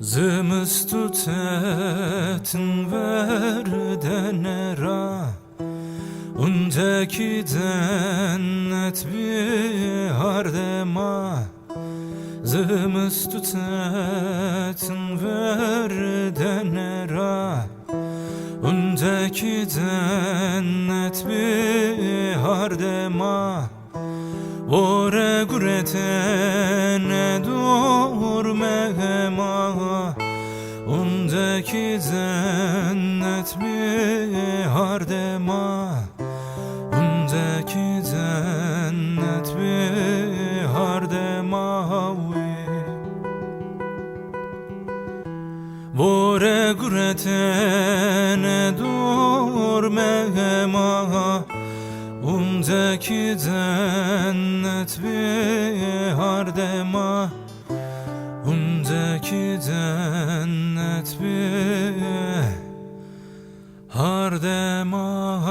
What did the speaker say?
Zımıstutetn verdenera Undeki cennet bir hardema Zımıstutetn verdenera Undeki cennet bir hardema Vore guretene durmema Undeki cennet bir hardema Undeki cennet bir hardema Vore guretene durmema Undeki cennet bir hardema Undeki cennet bir hardema